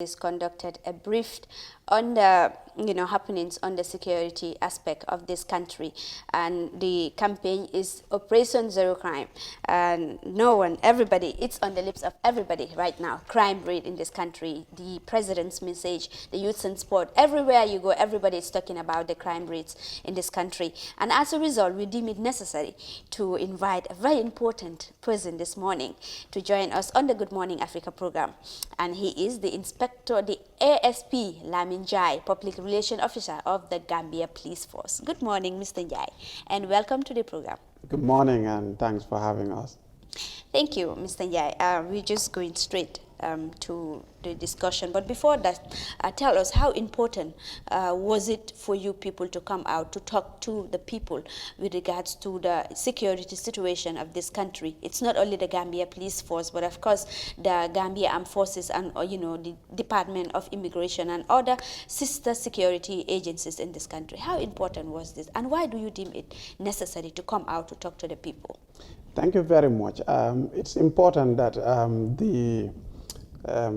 is conducted a brief on the happenings on the security aspect of this country, and the campaign is Operation Zero Crime. And everybody, it's on the lips of everybody right now. Crime rate in this country, the president's message, the youth and sport, everywhere you go, everybody is talking about the crime rates in this country. And as a result, we deem it necessary to invite a very important person this morning to join us on the Good Morning Africa program, and he is the inspector, the ASP Lamin Jai, Public Relations Officer of the Gambia Police Force. Good morning, Mr. Jai, and welcome to the program. Good morning, and thanks for having us. Thank you, Mr. Jai. We're just going straight to the discussion. But before that, tell us how important was it for you people to come out to talk to the people with regards to the security situation of this country? It's not only the Gambia Police Force, but of course the Gambia Armed Forces and the Department of Immigration and other sister security agencies in this country. How important was this, and why do you deem it necessary to come out to talk to the people? Thank you very much. It's important that the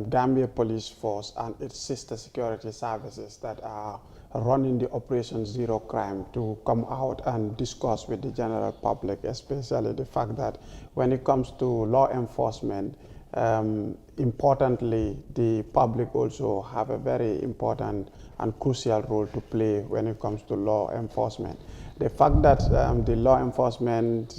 Gambia Police Force and its sister security services that are running the Operation Zero Crime to come out and discuss with the general public, especially the fact that when it comes to law enforcement, importantly, the public also have a very important and crucial role to play when it comes to law enforcement. The fact that the law enforcement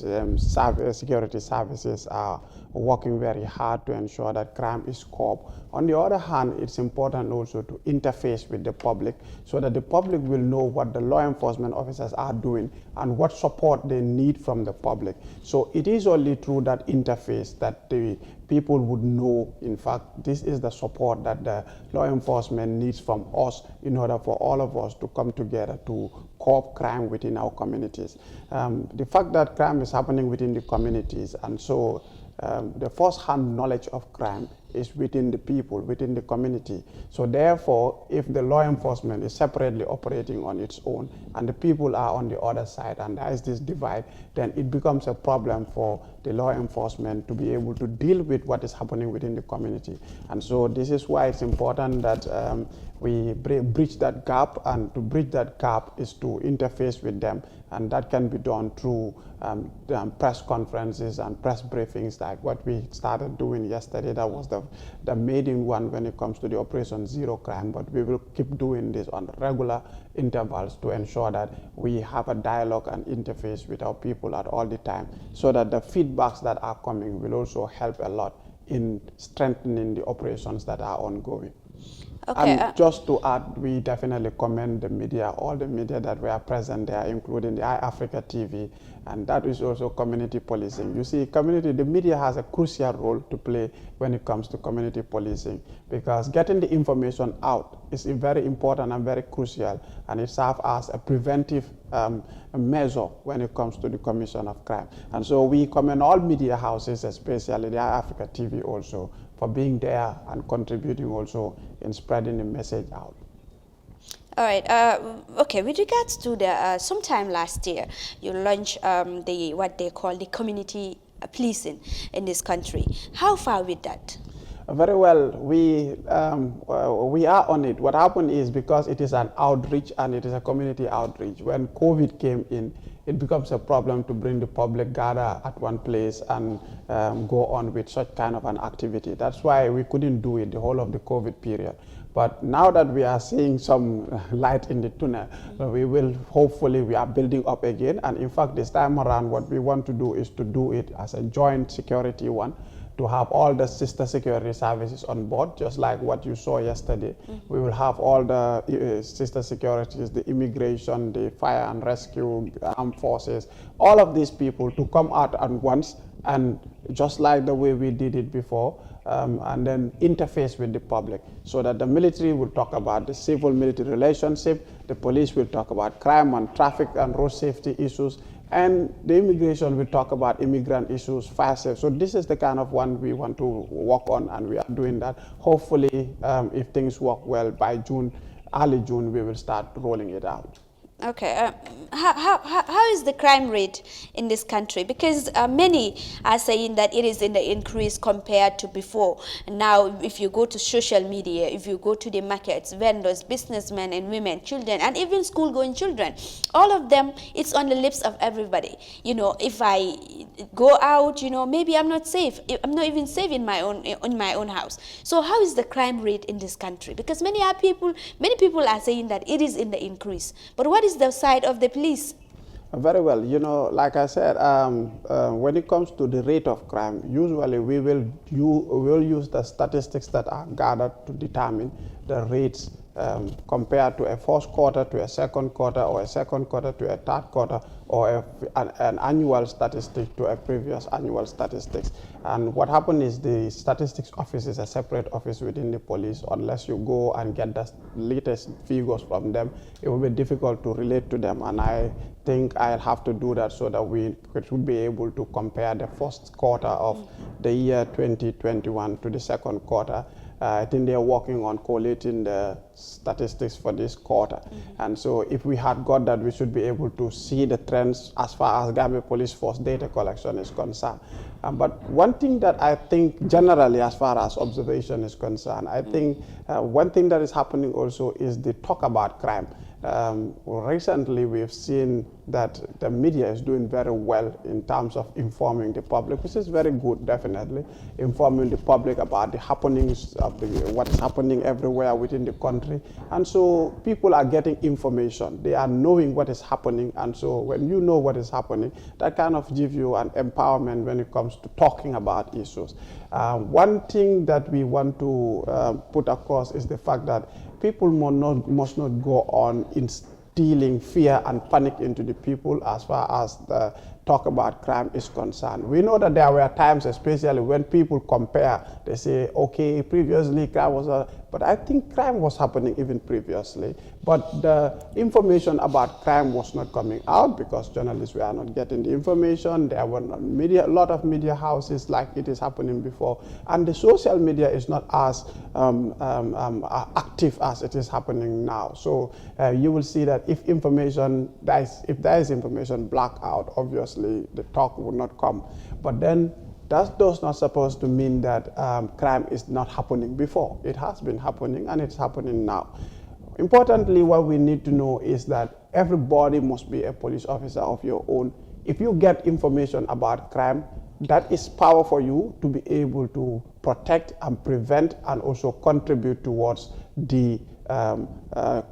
security services are working very hard to ensure that crime is curbed. On the other hand, it's important also to interface with the public so that the public will know what the law enforcement officers are doing and what support they need from the public. So it is only through that interface that the people would know, in fact, this is the support that the law enforcement needs from us in order for all of us to come together to curb crime within our communities. The fact that crime is happening within the communities, and so the first-hand knowledge of crime is within the people, within the community. So therefore, if the law enforcement is separately operating on its own and the people are on the other side and there is this divide, then it becomes a problem for the law enforcement to be able to deal with what is happening within the community. And so this is why it's important that we bridge that gap, and to bridge that gap is to interface with them, and that can be done through press conferences and press briefings like what we started doing yesterday. That was the maiden one when it comes to the Operation Zero Crime, but we will keep doing this on regular intervals to ensure that we have a dialogue and interface with our people at all the time, so that the feedbacks that are coming will also help a lot in strengthening the operations that are ongoing. Okay, and just to add, we definitely commend the media, all the media that were present there, including the iAfrica TV, and that is also community policing. You see, the media has a crucial role to play when it comes to community policing, because getting the information out is very important and very crucial, and it serves as a preventive measure when it comes to the commission of crime. And so we commend all media houses, especially the iAfrica TV also, for being there and contributing also in spreading the message out. All right. Okay. With regards to the sometime last year, you launched what they call the community policing in this country. How far with that? Very well. We are on it. What happened is, because it is an outreach and it is a community outreach, when COVID came in, it becomes a problem to bring the public gather at one place and go on with such kind of an activity. That's why we couldn't do it the whole of the COVID period. But now that we are seeing some light in the tunnel, we are building up again. And in fact, this time around, what we want to do is to do it as a joint security one, to have all the sister security services on board, just like what you saw yesterday. We will have all the sister securities, the immigration, the fire and rescue, armed forces, all of these people to come out at once, and just like the way we did it before, and then interface with the public, so that the military will talk about the civil-military relationship, the police will talk about crime and traffic and road safety issues, and the immigration will talk about immigrant issues, fire safe. So this is the kind of one we want to work on, and we are doing that. Hopefully, if things work well, by June, early June, we will start rolling it out. Okay. How is the crime rate in this country? Because many are saying that it is in the increase compared to before. Now, if you go to social media, if you go to the markets, vendors, businessmen and women, children, and even school-going children, all of them, it's on the lips of everybody. You know, if I go out, you know, maybe I'm not safe. I'm not even safe in my own house. So, how is the crime rate in this country? Because many people are saying that it is in the increase. But what is the side of the police? Very well. You know, like I said, when it comes to the rate of crime, usually we will use the statistics that are gathered to determine the rates compared to a first quarter to a second quarter, or a second quarter to a third quarter, or an annual statistic to a previous annual statistics. And what happened is the statistics office is a separate office within the police. Unless you go and get the latest figures from them, it will be difficult to relate to them. And I think I'll have to do that so that we should be able to compare the first quarter of the year 2021 to the second quarter. I think they're working on collating the statistics for this quarter. And so if we had got that, we should be able to see the trends as far as Gambia Police Force data collection is concerned. But one thing that I think generally, as far as observation is concerned, I think one thing that is happening also is the talk about crime. Recently, we've seen that the media is doing very well in terms of informing the public, which is very good, definitely. Informing the public about the happenings of what is happening everywhere within the country. And so people are getting information. They are knowing what is happening. And so when you know what is happening, that kind of gives you an empowerment when it comes to talking about issues. One thing that we want to put across is the fact that people must not go on instilling fear and panic into the people as far as the talk about crime is concerned. We know that there were times, especially when people compare, they say, okay, previously crime was, but I think crime was happening even previously. But the information about crime was not coming out because journalists were not getting the information. There were not a lot of media houses like it is happening before. And the social media is not as active as it is happening now. So you will see that if there is information black out, obviously the talk will not come. But then that does not supposed to mean that crime is not happening before. It has been happening and it's happening now. Importantly, what we need to know is that everybody must be a police officer of your own. If you get information about crime, that is power for you to be able to protect and prevent and also contribute towards the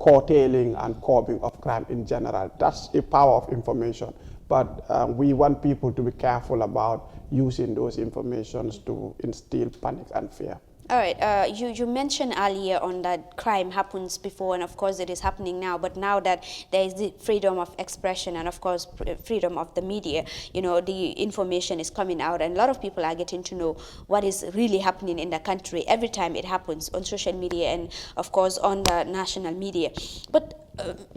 curtailing and curbing of crime in general. That's a power of information. But we want people to be careful about using those informations to instill panic and fear. All right, you mentioned earlier on that crime happens before, and of course it is happening now, but now that there is the freedom of expression and of course freedom of the media, you know, the information is coming out and a lot of people are getting to know what is really happening in the country every time it happens on social media and of course on the national media. But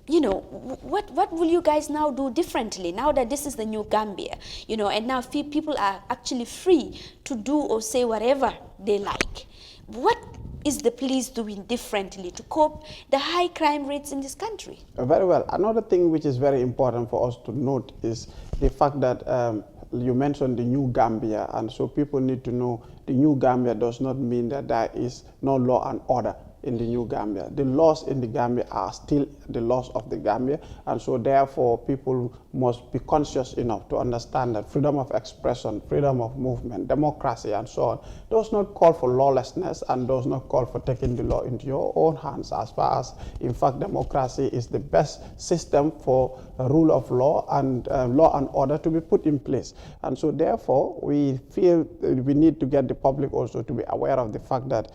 you know, what will you guys now do differently now that this is the new Gambia, you know, and now people are actually free to do or say whatever they like? What is the police doing differently to cope the high crime rates in this country? Very well. Another thing which is very important for us to note is the fact that you mentioned the new Gambia, and so people need to know the new Gambia does not mean that there is no law and order in the new Gambia. The laws in the Gambia are still the laws of the Gambia, and so therefore people must be conscious enough to understand that freedom of expression, freedom of movement, democracy and so on does not call for lawlessness and does not call for taking the law into your own hands, as far as in fact democracy is the best system for a rule of law and order to be put in place. And so therefore we feel we need to get the public also to be aware of the fact that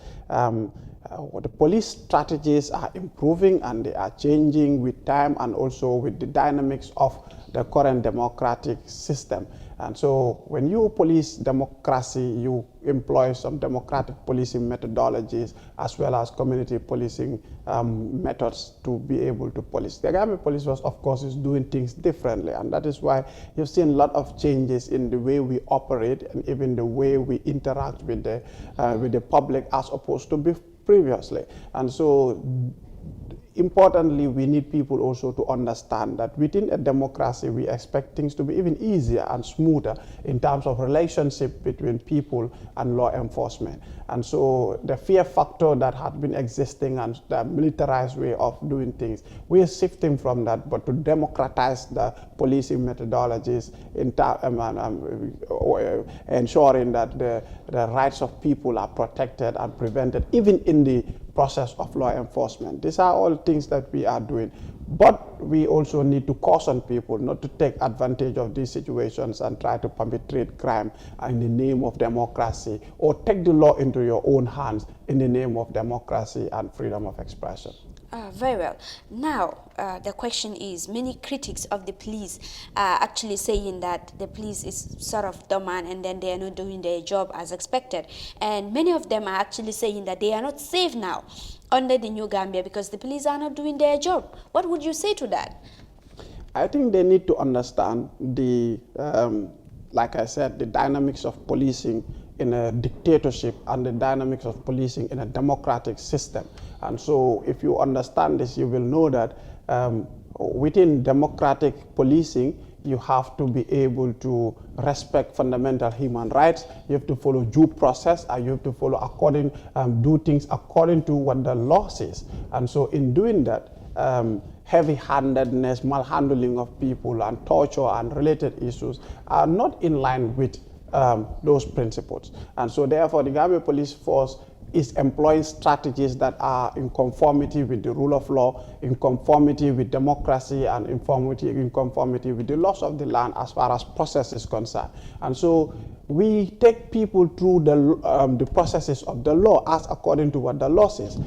the police strategies are improving and they are changing with time and also with the dynamics of the current democratic system. And so when you police democracy, you employ some democratic policing methodologies as well as community policing methods to be able to police. The Gambia Police Force, of course, is doing things differently, and that is why you've seen a lot of changes in the way we operate and even the way we interact with the public as opposed to previously. And so importantly, we need people also to understand that within a democracy, we expect things to be even easier and smoother in terms of relationship between people and law enforcement. And so the fear factor that had been existing and the militarized way of doing things, we are shifting from that, but to democratize the policing methodologies in ensuring that the rights of people are protected and prevented, even in the process of law enforcement. These are all things that we are doing. But we also need to caution people not to take advantage of these situations and try to perpetrate crime in the name of democracy, or take the law into your own hands in the name of democracy and freedom of expression. Very well. Now, the question is, many critics of the police are actually saying that the police is sort of dormant and then they are not doing their job as expected. And many of them are actually saying that they are not safe now under the new Gambia because the police are not doing their job. What would you say to that? I think they need to understand the, like I said, the dynamics of policing in a dictatorship and the dynamics of policing in a democratic system. And so if you understand this, you will know that within democratic policing, you have to be able to respect fundamental human rights. You have to follow due process, and you have to follow do things according to what the law says. And so in doing that, heavy-handedness, malhandling of people, and torture and related issues are not in line with those principles. And so therefore the Gambia Police Force is employing strategies that are in conformity with the rule of law, in conformity with democracy, and in conformity with the laws of the land as far as process is concerned. And so we take people through the processes of the law as according to what the law says.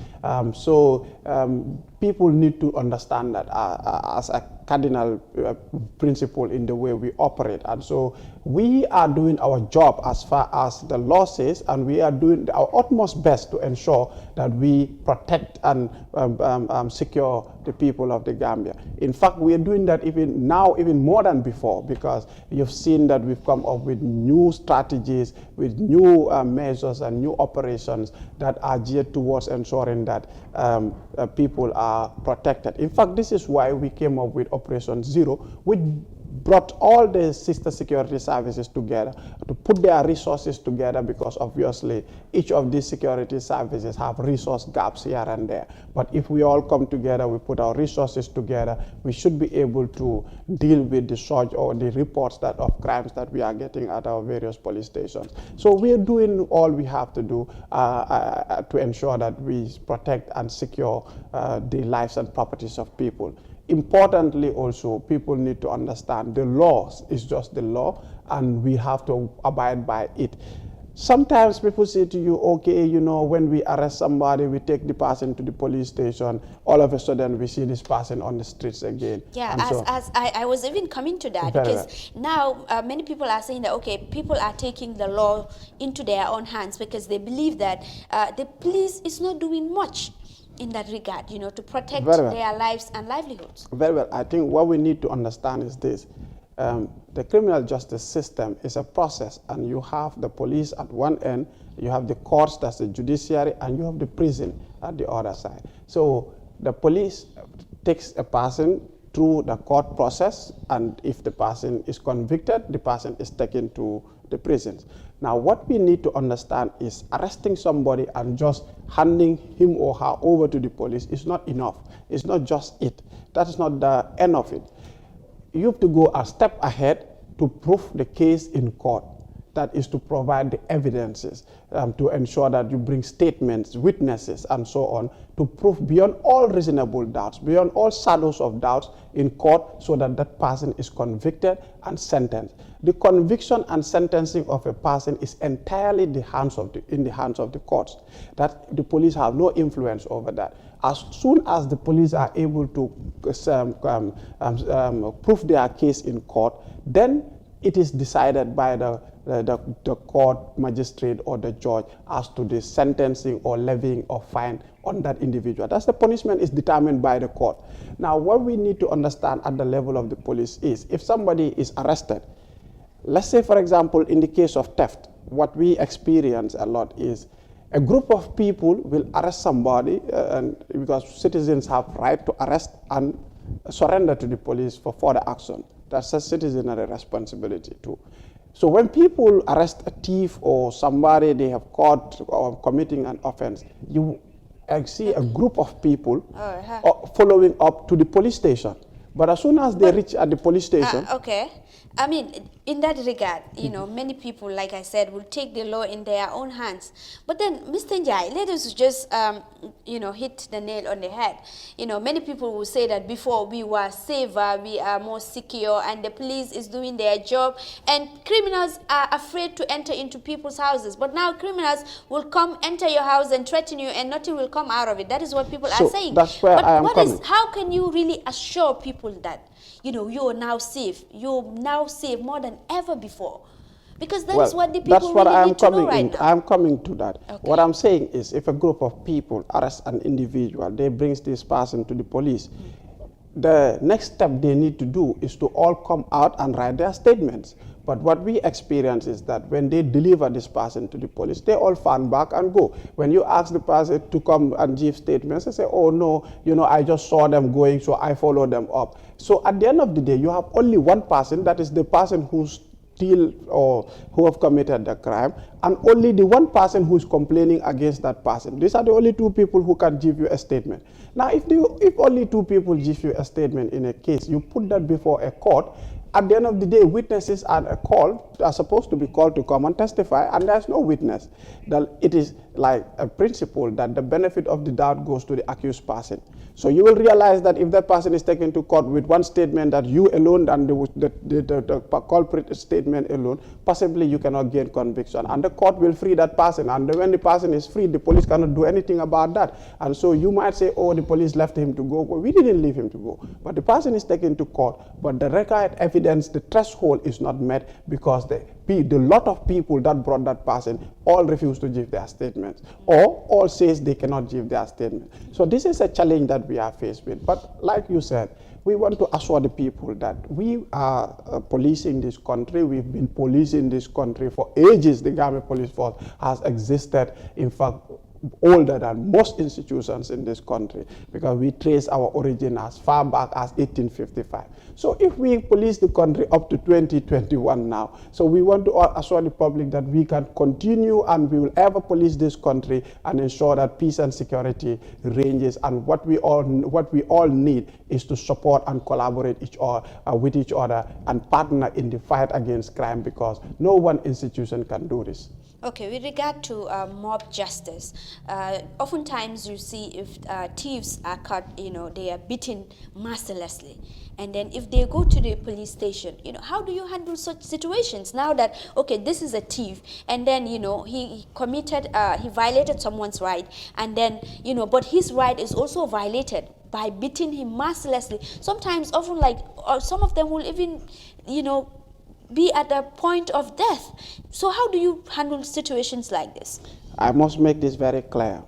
People need to understand that as a cardinal principle in the way we operate. And so we are doing our job as far as the law says, and we are doing our utmost best to ensure that we protect and secure the people of the Gambia. In fact, we are doing that even now, even more than before, because you've seen that we've come up with new strategies, with new measures and new operations that are geared towards ensuring that people are protected. In fact, this is why we came up with Operation Zero, which brought all the sister security services together to put their resources together, because obviously each of these security services have resource gaps here and there. But if we all come together, we put our resources together, we should be able to deal with the surge or the reports of crimes that we are getting at our various police stations. So we are doing all we have to do to ensure that we protect and secure the lives and properties of people. Importantly also, people need to understand the law is just the law, and we have to abide by it. Sometimes people say to you, okay, you know, when we arrest somebody, we take the person to the police station, all of a sudden we see this person on the streets again. Yeah, as I was even coming to that, because now many people are saying that, okay, people are taking the law into their own hands because they believe that the police is not doing much in that regard, you know, to protect their lives and livelihoods. Very well. I think what we need to understand is this. The criminal justice system is a process, and you have the police at one end, you have the courts, that's the judiciary, and you have the prison at the other side. So the police takes a person through the court process, and if the person is convicted, the person is taken to the prisons. Now, what we need to understand is arresting somebody and just handing him or her over to the police is not enough. It's not just it. That is not the end of it. You have to go a step ahead to prove the case in court. That is to provide the evidences, to ensure that you bring statements, witnesses, and so on, to prove beyond all reasonable doubts, beyond all shadows of doubts in court, so that that person is convicted and sentenced. The conviction and sentencing of a person is entirely in the hands of the courts. That the police have no influence over that. As soon as the police are able to prove their case in court, then it is decided by the court magistrate or the judge as to the sentencing or levying of fine on that individual. That's the punishment is determined by the court. Now, what we need to understand at the level of the police is, if somebody is arrested, let's say, for example, in the case of theft, what we experience a lot is A group of people will arrest somebody, and because citizens have right to arrest and surrender to the police for further action. That's a citizenry responsibility too. So when people arrest a thief or somebody they have caught or committing an offense, you see a group of people following up to the police station. But as soon as they reach at the police station... Okay. I mean, in that regard, you know, many people, like I said, will take the law in their own hands. But then, Mr. Njai, let us just, you know, hit the nail on the head. You know, many people will say that before we were safer, we are more secure, and the police is doing their job, and criminals are afraid to enter into people's houses. But now criminals will come, enter your house and threaten you, and nothing will come out of it. That is what people are saying. That's where I am coming. How can you really assure people that, you know, you are now safe? You're now safe more than ever before, because that is what the people really need to know right now. I'm coming to that. Okay. What I'm saying is, if a group of people arrest an individual, they brings this person to the police. The next step they need to do is to all come out and write their statements. But what we experience is that when they deliver this person to the police, they all fan back and go. When you ask the person to come and give statements, they say, oh no, you know, I just saw them going, so I followed them up. So at the end of the day, you have only one person, that is the person who's still or who have committed the crime, and only the one person who is complaining against that person. These are the only two people who can give you a statement. Now, if only two people give you a statement in a case, you put that before a court. At the end of the day, witnesses are supposed to be called to come and testify, and there's no witness. That it is like a principle that the benefit of the doubt goes to the accused person. So you will realize that if that person is taken to court with one statement that you alone and the culprit statement alone, possibly you cannot gain conviction, and the court will free that person. And when the person is free, the police cannot do anything about that. And so you might say, oh, the police left him to go. Well, we didn't leave him to go, but the person is taken to court. But the required evidence, the threshold is not met, because the lot of people that brought that person all refuse to give their statements, or all says they cannot give their statement. So this is a challenge that we are faced with. But like you said, we want to assure the people that we are policing this country. We've been policing this country for ages. The Gambia Police Force has existed, in fact, older than most institutions in this country, because we trace our origin as far back as 1855. So if we police the country up to 2021 now, so we want to assure the public that we can continue and we will ever police this country and ensure that peace and security ranges. And what we all need is to support and collaborate with each other and partner in the fight against crime, because no one institution can do this. Okay, with regard to mob justice, oftentimes you see if thieves are caught, you know, they are beaten mercilessly. And then if they go to the police station, you know, how do you handle such situations? Now that, okay, this is a thief, and then, you know, he violated someone's right, and then, you know, but his right is also violated by beating him mercilessly. Sometimes, often, like, some of them will even, you know, be at the point of death. So how do you handle situations like this? I must make this very clear.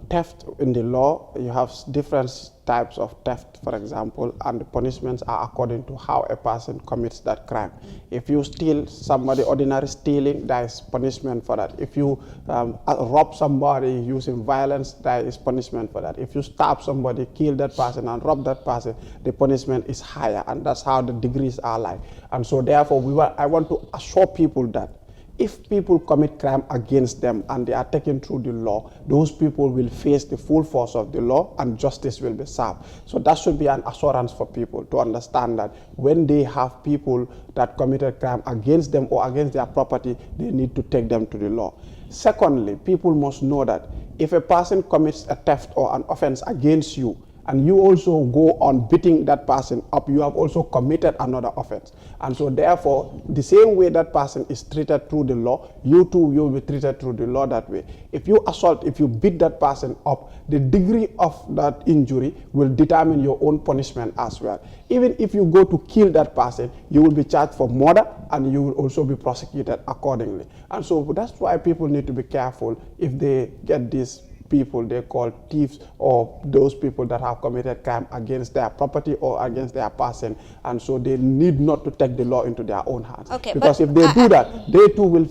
Theft in the law, you have different types of theft, for example, and the punishments are according to how a person commits that crime. If you steal somebody, ordinary stealing, there is punishment for that. If you rob somebody using violence, there is punishment for that. If you stab somebody, kill that person, and rob that person, the punishment is higher, and that's how the degrees are like. And so therefore, I want to assure people that if people commit crime against them and they are taken through the law, those people will face the full force of the law and justice will be served. So that should be an assurance for people to understand that when they have people that committed crime against them or against their property, they need to take them to the law. Secondly, people must know that if a person commits a theft or an offense against you, and you also go on beating that person up, you have also committed another offense. And so therefore, the same way that person is treated through the law, you too, you will be treated through the law that way. If you assault, if you beat that person up, the degree of that injury will determine your own punishment as well. Even if you go to kill that person, you will be charged for murder and you will also be prosecuted accordingly. And so that's why people need to be careful if they get this people they call thieves, or those people that have committed crime against their property or against their person, and so they need not to take the law into their own hands. Okay, because if they do that, they too will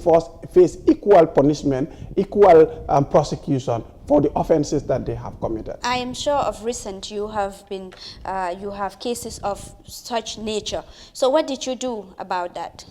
face equal punishment, equal prosecution for the offenses that they have committed. I am sure of recent you have cases of such nature. So what did you do about that?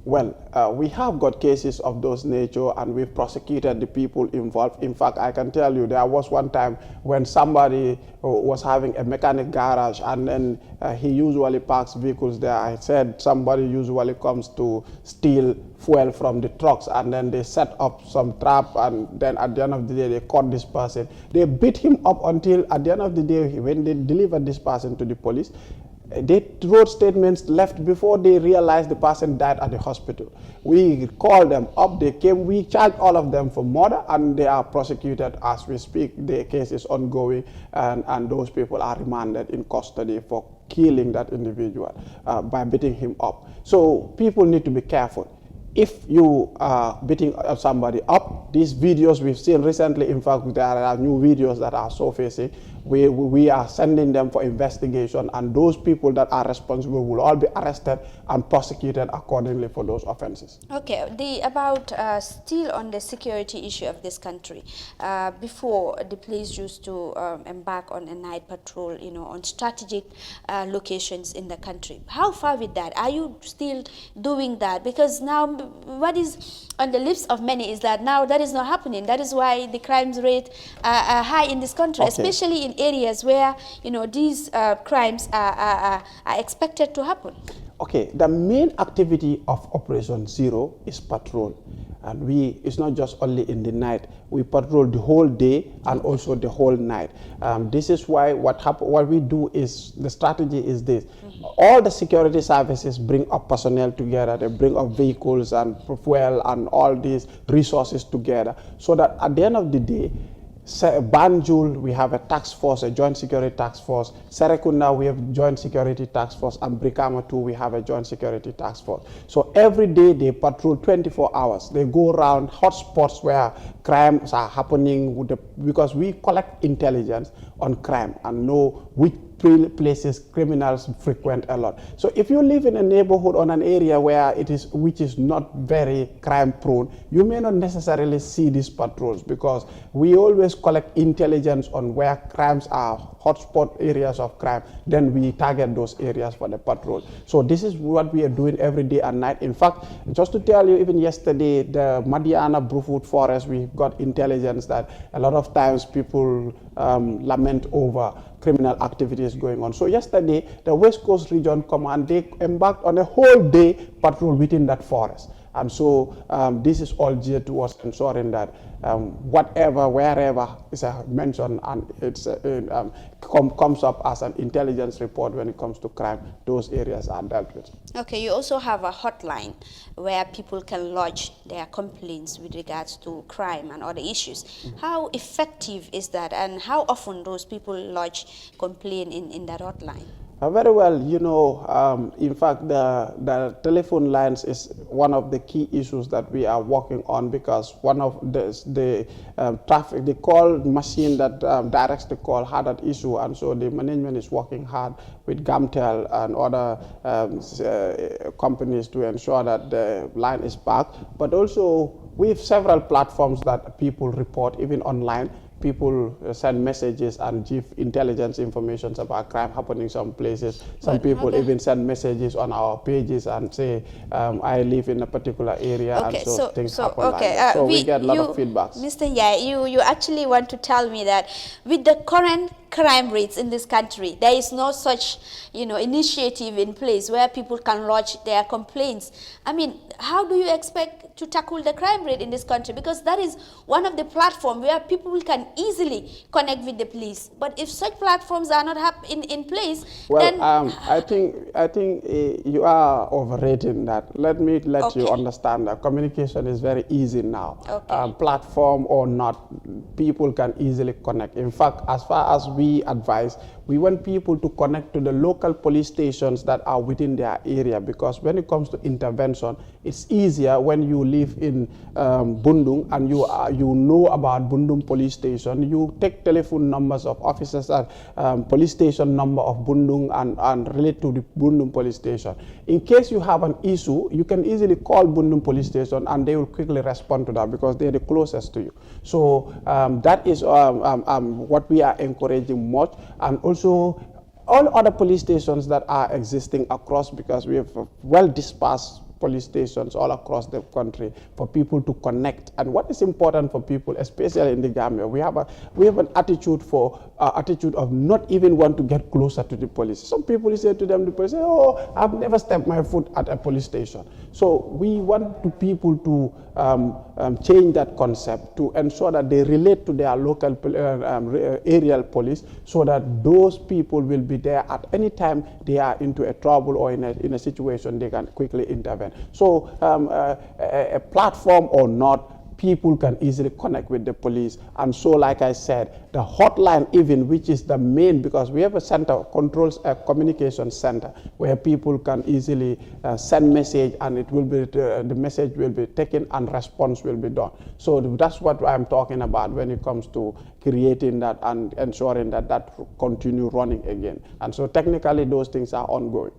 Well, we have got cases of those nature, and we've prosecuted the people involved. In fact, I can tell you there was one time when somebody was having a mechanic garage, and then he usually parks vehicles there. I said somebody usually comes to steal fuel from the trucks, and then they set up some trap, and then at the end of the day, they caught this person. They beat him up until at the end of the day, when they delivered this person to the police, they wrote statements left before they realized the person died at the hospital. We called them up, they came, we charged all of them for murder, and they are prosecuted as we speak. The case is ongoing, and those people are remanded in custody for killing that individual by beating him up. So people need to be careful. If you are beating somebody up, these videos we've seen recently, in fact, there are new videos that are surfacing. We are sending them for investigation, and those people that are responsible will all be arrested and prosecuted accordingly for those offenses. Okay, still on the security issue of this country, before the police used to embark on a night patrol, on strategic locations in the country. How far with that? Are you still doing that? Because now what is on the lips of many is that now that is not happening. That is why the crime rate are high in this country, especially in areas where these crimes are expected to happen. Okay, the main activity of Operation Zero is patrol, and it's not just only in the night. We patrol the whole day and also the whole night. This is why what we do is, the strategy is this. All the security services bring up personnel together, they bring up vehicles and fuel and all these resources together, so that at the end of the day, Banjul, we have a task force, a joint security task force. Serekunda, we have joint security task force, and Brikama too, we have a joint security task force. So every day they patrol 24 hours. They go around hotspots where crimes are happening, because we collect intelligence on crime and know which places criminals frequent a lot. So if you live in a neighborhood or an area which is not very crime prone, you may not necessarily see these patrols, because we always collect intelligence on where crimes are, hotspot areas of crime, then we target those areas for the patrol. So this is what we are doing every day and night. In fact, just to tell you, even yesterday, the Madiana Brufut Forest, we got intelligence that a lot of times people lament over criminal activities going on. So yesterday, the West Coast Region Command, they embarked on a whole day patrol within that forest. And so this is all geared towards ensuring that wherever is mentioned and it's comes up as an intelligence report when it comes to crime, those areas are dealt with. Okay, you also have a hotline where people can lodge their complaints with regards to crime and other issues. How effective is that, and how often those people lodge complaint in that hotline? Very well, in fact, the telephone lines is one of the key issues that we are working on, because one of the traffic, the call machine that directs the call had that issue, and so the management is working hard with Gamtel and other companies to ensure that the line is back. But also, we have several platforms that people report, even online. People send messages and give intelligence information about crime happening some places. Some people even send messages on our pages and say, I live in a particular area, and so things happen like that. So we get a lot of feedbacks. Mr. Njie, you actually want to tell me that with the current crime rates in this country, there is no such initiative in place where people can lodge their complaints. I mean, how do you expect to tackle the crime rate in this country? Because that is one of the platforms where people can easily connect with the police. But if such platforms are not in place, then I think you are overrating that. Let me let you understand that communication is very easy now. Platform or not, people can easily connect. In fact, as far as we advise, we want people to connect to the local police stations that are within their area, because when it comes to intervention, it's easier when you live in Bundung and you know about Bundung police station. You take telephone numbers of officers at police station number of Bundung and relate to the Bundung police station. In case you have an issue, you can easily call Bundung police station and they will quickly respond to that because they're the closest to you. So that is what we are encouraging much, and also all other police stations that are existing across, because we have well dispersed police stations all across the country for people to connect. And what is important for people, especially in the Gambia, we have an attitude of not even want to get closer to the police. Some people say to them, the police say, oh, I've never stepped my foot at a police station. So we want people to change that concept to ensure that they relate to their local aerial police, so that those people will be there at any time they are into a trouble or in a situation they can quickly intervene. So a platform or not, people can easily connect with the police. And so, like I said, the hotline even, which is the main, because we have a center, controls a communication center, where people can easily send message, and it will be, the message will be taken and response will be done. So that's what I'm talking about when it comes to creating that and ensuring that that continue running again. And so technically those things are ongoing.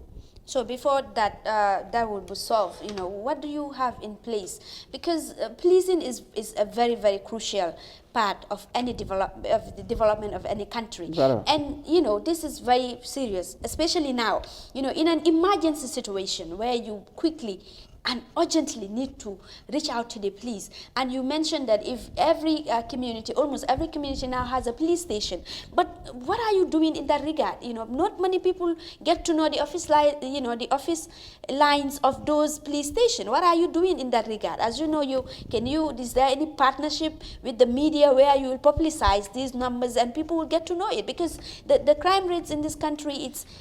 So before that that would be solved, what do you have in place? Because policing is a very, very crucial part of any the development of any country. And this is very serious, especially now, in an emergency situation where you quickly and urgently need to reach out to the police. And you mentioned that if every community, almost every community now has a police station. But what are you doing in that regard? Not many people get to know the office the office lines of those police stations. What are you doing in that regard? As you know, is there any partnership with the media where you will publicize these numbers and people will get to know it? Because the crime rates in this country,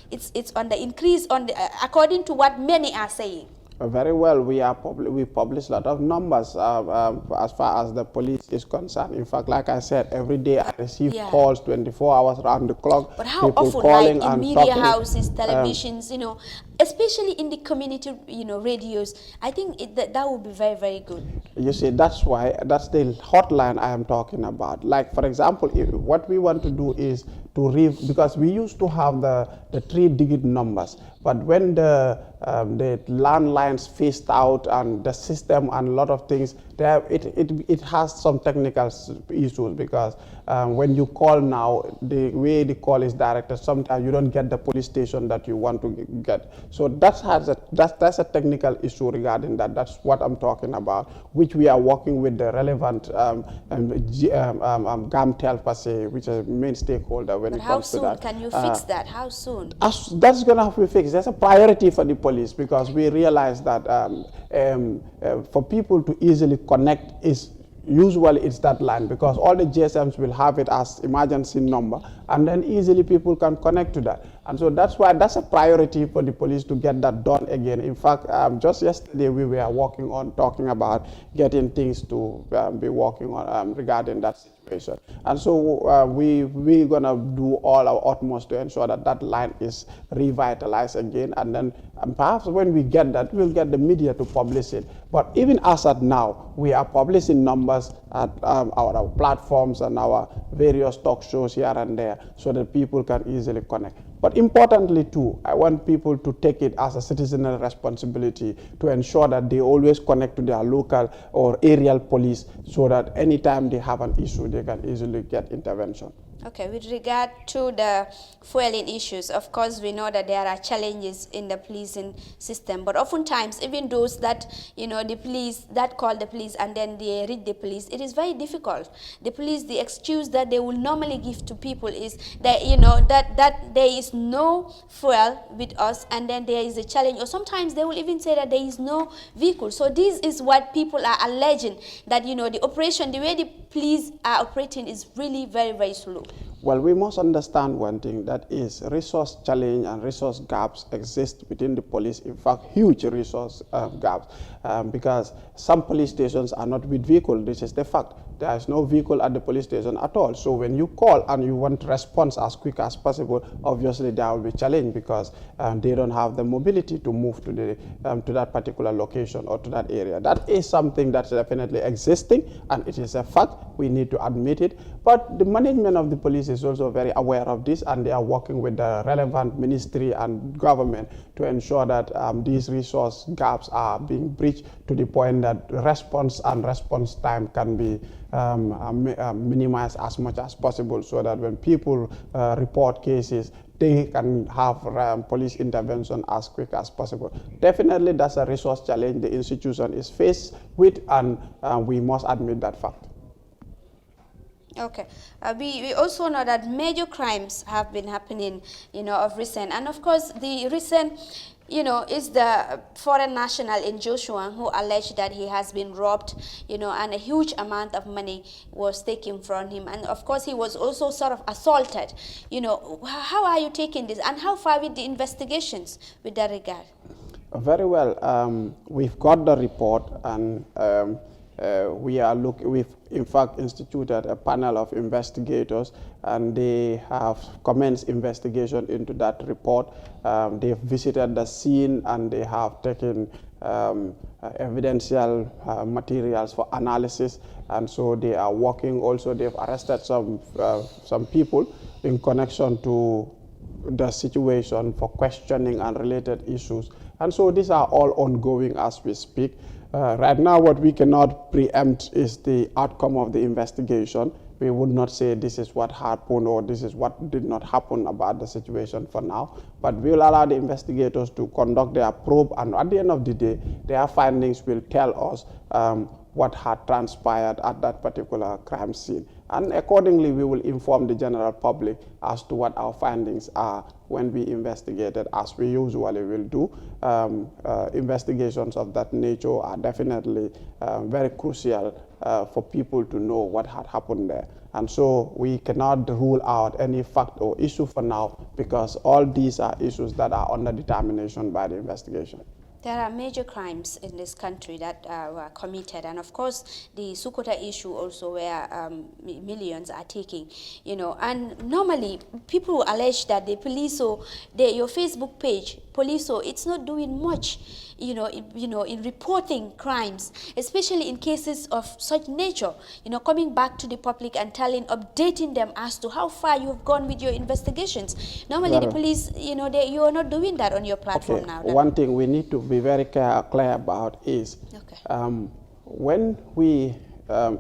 it's on the increase according to what many are saying. Very well. We publish a lot of numbers as far as the police is concerned. In fact, like I said, every day I receive calls 24 hours around the clock. But how people often, calling like in and media talking, houses, televisions, especially in the community, radios, I think that would be very, very good. You see, that's the hotline I am talking about. Like, for example, what we want to do is because we used to have the 3-digit numbers, but when the landlines phased out and the system and a lot of things, it has some technical issues, because when you call now, the way the call is directed, sometimes you don't get the police station that you want to get. So that's a technical issue regarding that. That's what I'm talking about, which we are working with the relevant GAMTEL per se, which is a main stakeholder when it comes to that. How soon can you fix that? How soon? That's going to have to be fixed. That's a priority for the police, because we realize that for people to easily connect usually it's that line, because all the GSMs will have it as emergency number, and then easily people can connect to that. And so that's why that's a priority for the police to get that done again. In fact, just yesterday we were talking about getting things to be working on regarding that situation. And so we're going to do all our utmost to ensure that that line is revitalized again. And then perhaps when we get that, we'll get the media to publish it. But even as at now, we are publishing numbers at our platforms and our various talk shows here and there, so that people can easily connect. But importantly too, I want people to take it as a citizen's responsibility to ensure that they always connect to their local or aerial police, so that anytime they have an issue, they can easily get intervention. Okay, with regard to the fueling issues, of course, we know that there are challenges in the policing system, but oftentimes, even those that, the police, that call the police and then they reach the police, it is very difficult. The police, the excuse that they will normally give to people is that, that there is no fuel with us, and then there is a challenge, or sometimes they will even say that there is no vehicle. So this is what people are alleging, that, the operation, the way the police are operating is really very, very slow. Well, we must understand one thing, that is resource challenge and resource gaps exist within the police. In fact, huge resource gaps, because some police stations are not with vehicles. This is the fact. there is no vehicle at the police station at all. So when you call and you want response as quick as possible, obviously there will be challenge because they don't have the mobility to move to the to that particular location or to that area. That is something that's definitely existing, and it is a fact. We need to admit it. But the management of the police is also very aware of this, and they are working with the relevant ministry and government to ensure that these resource gaps are being breached to the point that response and response time can be minimized as much as possible, so that when people report cases, they can have police intervention as quick as possible. Definitely, that's a resource challenge the institution is faced with, and we must admit that fact. Okay. We also know that major crimes have been happening, of recent. And of course, the recent, is the foreign national in Joshua who alleged that he has been robbed, and a huge amount of money was taken from him. And of course, he was also sort of assaulted. How are you taking this? And how far with the investigations with that regard? Very well. We've got the report, and we've in fact instituted a panel of investigators, and they have commenced investigation into that report. They've visited the scene, and they have taken evidential materials for analysis, and so they are working. Also, they've arrested some people in connection to the situation for questioning and related issues. And so these are all ongoing as we speak. Right now, what we cannot preempt is the outcome of the investigation. We would not say this is what happened or this is what did not happen about the situation for now, but we'll allow the investigators to conduct their probe, and at the end of the day, their findings will tell us what had transpired at that particular crime scene. And accordingly, we will inform the general public as to what our findings are when we investigate it, as we usually will do. Investigations of that nature are definitely very crucial for people to know what had happened there. And so we cannot rule out any fact or issue for now, because all these are issues that are under determination by the investigation. There are major crimes in this country that were committed, and of course the Sukuta issue also, where millions are taking, and normally people allege that the police or your Facebook page, police, it's not doing much, in reporting crimes, especially in cases of such nature, coming back to the public and updating them as to how far you have gone with your investigations. Normally the police, you are not doing that on your platform now. One thing we need to be very clear about is when we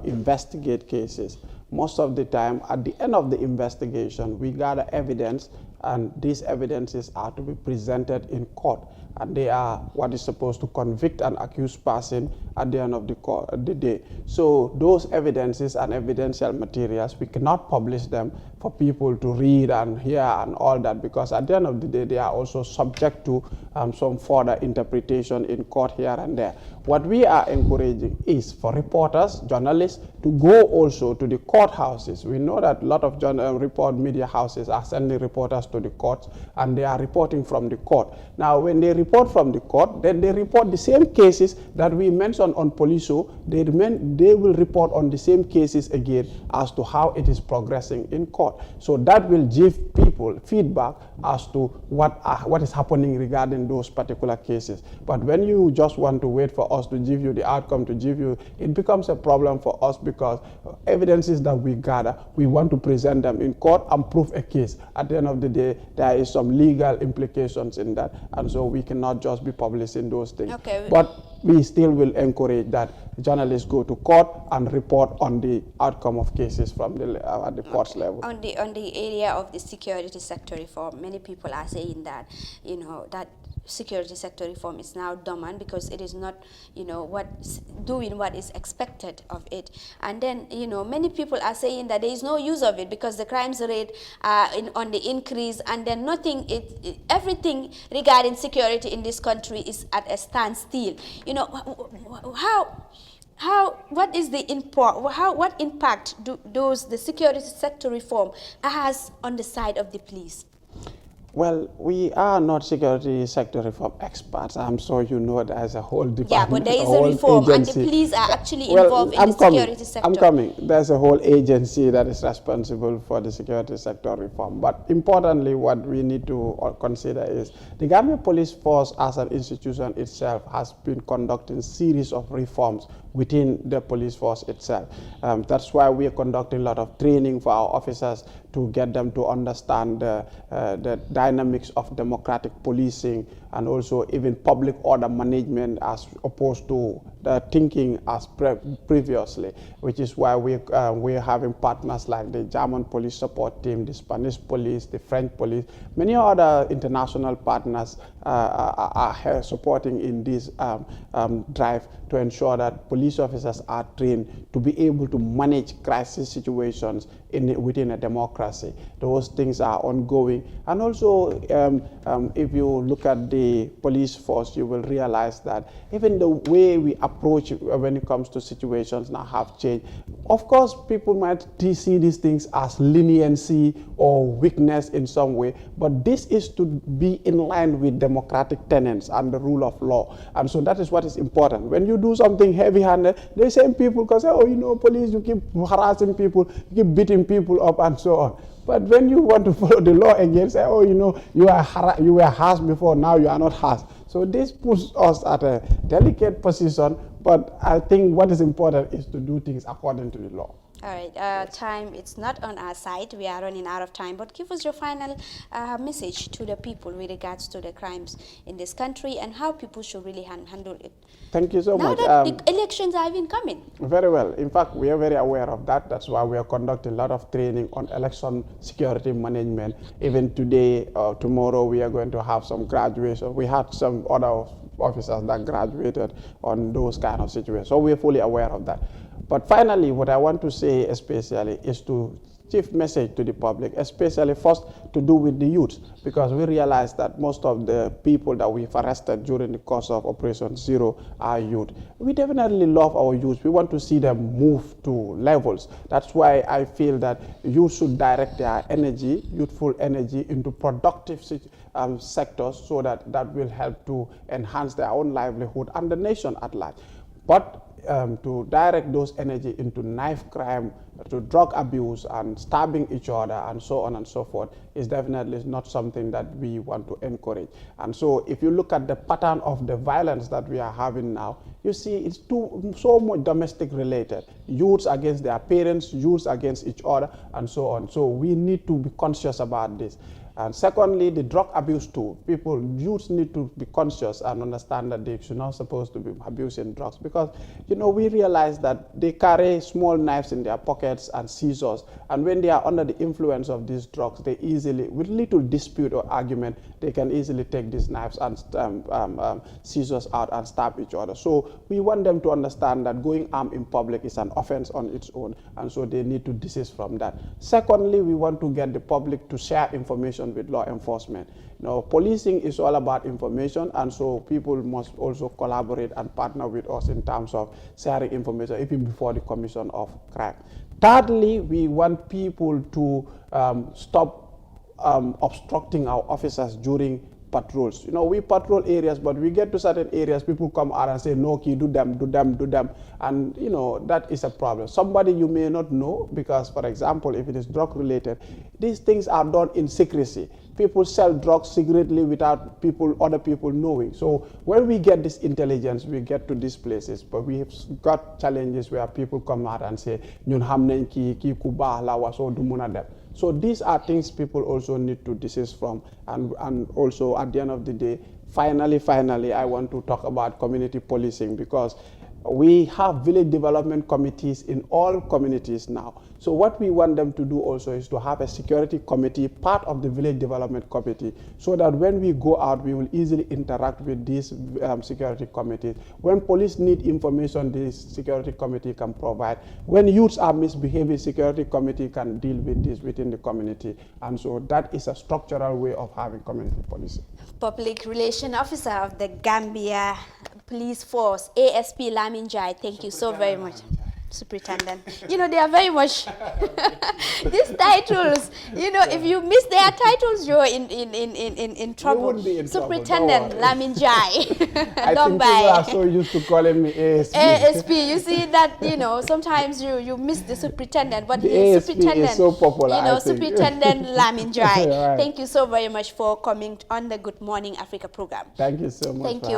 investigate cases, most of the time at the end of the investigation, we gather evidence, and these evidences are to be presented in court, and they are what is supposed to convict an accused person at the end of the day. So those evidences and evidential materials, we cannot publish them for people to read and hear and all that, because at the end of the day, they are also subject to some further interpretation in court here and there. What we are encouraging is for reporters, journalists, to go also to the courthouses. We know that a lot of report media houses are sending reporters to the courts, and they are reporting from the court. Now, when they report from the court, then they report the same cases that we mentioned on Poliso. They will report on the same cases again as to how it is progressing in court. So that will give people feedback as to what is happening regarding those particular cases. But when you just want to wait for us to give you the outcome, it becomes a problem for us, because evidences that we gather, we want to present them in court and prove a case. At the end of the day, there is some legal implications in that, and so we cannot just be publishing those things. Okay. But we still will encourage that journalists go to court and report on the outcome of cases from at the courts level. On the area of the security sector reform, many people are saying that that security sector reform is now dormant because it is not doing what is expected of it. And then many people are saying that there is no use of it because the crimes rate are on the increase, and then everything regarding security in this country is at a standstill. What is the what impact the security sector reform has on the side of the police? Well, we are not security sector reform experts. I'm sure you know there's a whole Yeah, but department, there a is a whole reform, and the agency. police are actually Well, involved in the I'm coming. security I'm sector. coming. There's a whole agency that is responsible for the security sector reform. But importantly, what we need to consider is the Gambia Police Force as an institution itself has been conducting series of reforms within the police force itself. That's why we are conducting a lot of training for our officers to get them to understand the dynamics of democratic policing and also even public order management as opposed to the thinking as previously, which is why we're having partners like the German police support team, the Spanish police, the French police, many other international partners are supporting in this drive to ensure that police officers are trained to be able to manage crisis situations within a democracy. Those things are ongoing. And also, if you look at the police force, you will realize that even the way we approach when it comes to situations now have changed. Of course, people might see these things as leniency or weakness in some way, but this is to be in line with democratic tenets and the rule of law. And so that is what is important. When you do something heavy-handed, the same people can say, oh, you know, police, you keep harassing people, you keep beating people up and so on. But when you want to follow the law again, say, oh, you know, you were harsh before, now you are not harsh. So this puts us at a delicate position, but I think what is important is to do things according to the law. All right, time, it's not on our side. We are running out of time. But give us your final message to the people with regards to the crimes in this country and how people should really handle it. Thank you so now much. Now that the elections are even coming. Very well. In fact, we are very aware of that. That's why we are conducting a lot of training on election security management. Even today or tomorrow, we are going to have some graduation. We had some other officers that graduated on those kind of situations. So we are fully aware of that. But finally, what I want to say especially is to chief message to the public, especially first to do with the youth, because we realize that most of the people that we've arrested during the course of Operation Zero are youth. We definitely love our youth. We want to see them move to levels. That's why I feel that youth should direct their energy, youthful energy, into productive sectors so that will help to enhance their own livelihood and the nation at large. But to direct those energy into knife crime, to drug abuse and stabbing each other and so on and so forth is definitely not something that we want to encourage. And so if you look at the pattern of the violence that we are having now, you see it's so much domestic related. Youths against their parents, youths against each other and so on. So we need to be conscious about this. And secondly, the drug abuse too. Youths need to be conscious and understand that they should not supposed to be abusing drugs because, you know, we realize that they carry small knives in their pockets and scissors. And when they are under the influence of these drugs, they easily, with little dispute or argument, they can easily take these knives and scissors out and stab each other. So we want them to understand that going armed in public is an offense on its own. And so they need to desist from that. Secondly, we want to get the public to share information with law enforcement. You know, policing is all about information, and so people must also collaborate and partner with us in terms of sharing information even before the commission of crime. Thirdly, we want people to stop obstructing our officers during patrols. You know, we patrol areas, but we get to certain areas, people come out and say, no, key, do them. And, you know, that is a problem. Somebody you may not know, because, for example, if it is drug related, these things are done in secrecy. People sell drugs secretly without other people knowing. So when we get this intelligence, we get to these places, but we have got challenges where people come out and say, ñun xam nañ ki ku baax la wa so du mëna dem. So these are things people also need to desist from. And also at the end of the day, finally, I want to talk about community policing because we have village development committees in all communities now. So what we want them to do also is to have a security committee, part of the village development committee, so that when we go out, we will easily interact with these security committees. When police need information, this security committee can provide. When youths are misbehaving, security committee can deal with this within the community. And so that is a structural way of having community policing. Public Relations Officer of the Gambia Police Force, ASP Lamin Jai, thank you so very much. Superintendent. You know, they are very much these titles. You know, if you miss their titles, you're in trouble. wouldn't be in trouble, Superintendent don't worry. Lamin Jai. I think people Dombai. are so used to calling me ASP. ASP, you see that, you know, sometimes you miss the superintendent, but The he is ASP is superintendent. so popular, You know, I think. Superintendent Lamin Jai. Right. Thank you so very much for coming on the Good Morning Africa program. Thank you so much. Thank for you.